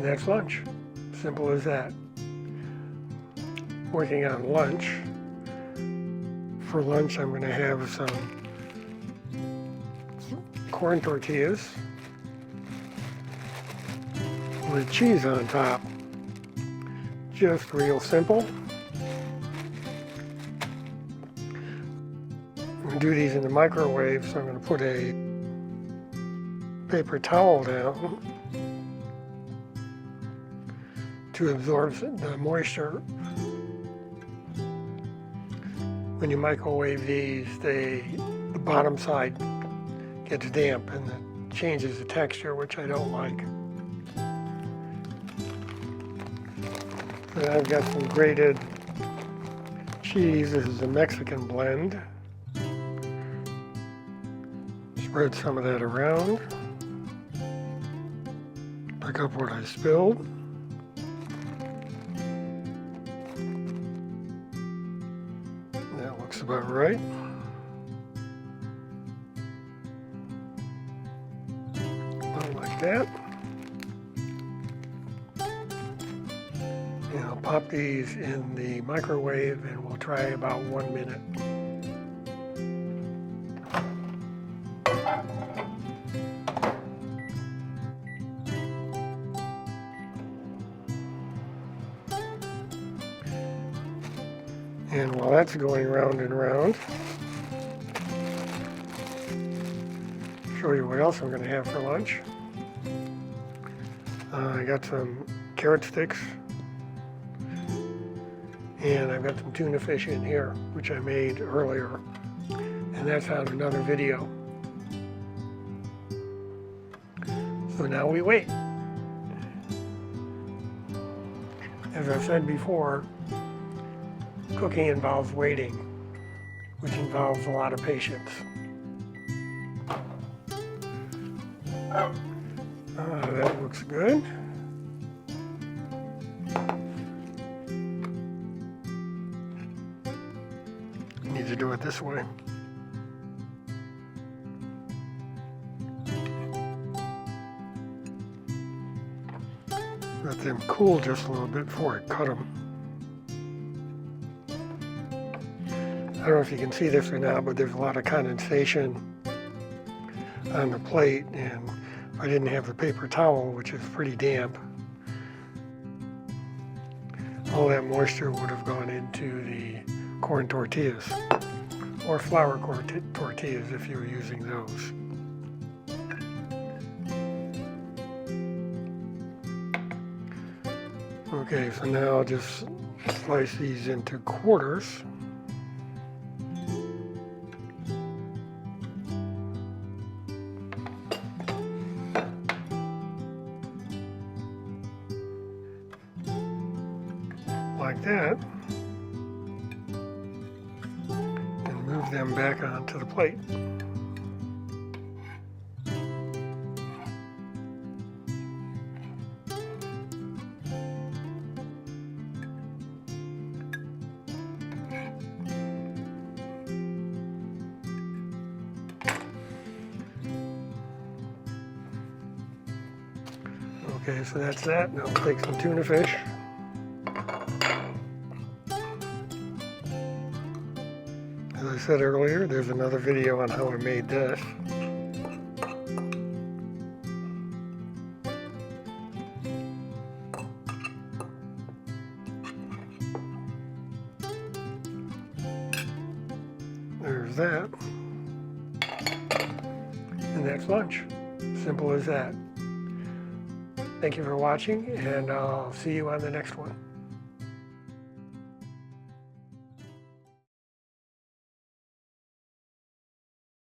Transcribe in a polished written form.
that's lunch. Simple as that. Working on lunch. For lunch, I'm going to have some corn tortillas with cheese on top. Just real simple. I'm going to do these in the microwave, so I'm going to put a paper towel down to absorb the moisture. When you microwave these, the bottom side gets damp and it changes the texture, which I don't like. And I've got some grated cheese. This is a Mexican blend. Spread some of that around. Pick up what I spilled. That looks about right. About like that. And I'll pop these in the microwave and we'll try about 1 minute. And while that's going round and round, show you what else I'm going to have for lunch. I got some carrot sticks, and I've got some tuna fish in here, which I made earlier, and that's on another video. So now we wait. As I've said before, cooking involves waiting, which involves a lot of patience. That looks good. Need to do it this way. Let them cool just a little bit before I cut them. I don't know if you can see this or not, but there's a lot of condensation on the plate, and if I didn't have the paper towel, which is pretty damp, all that moisture would have gone into the corn tortillas, or flour tortillas if you were using those. Okay, so now I'll just slice these into quarters. Like that, and move them back onto the plate. Okay, so that's that. Now we'll take some tuna fish. As I said earlier, there's another video on how I made this. There's that. And that's lunch. Simple as that. Thank you for watching, and I'll see you on the next one.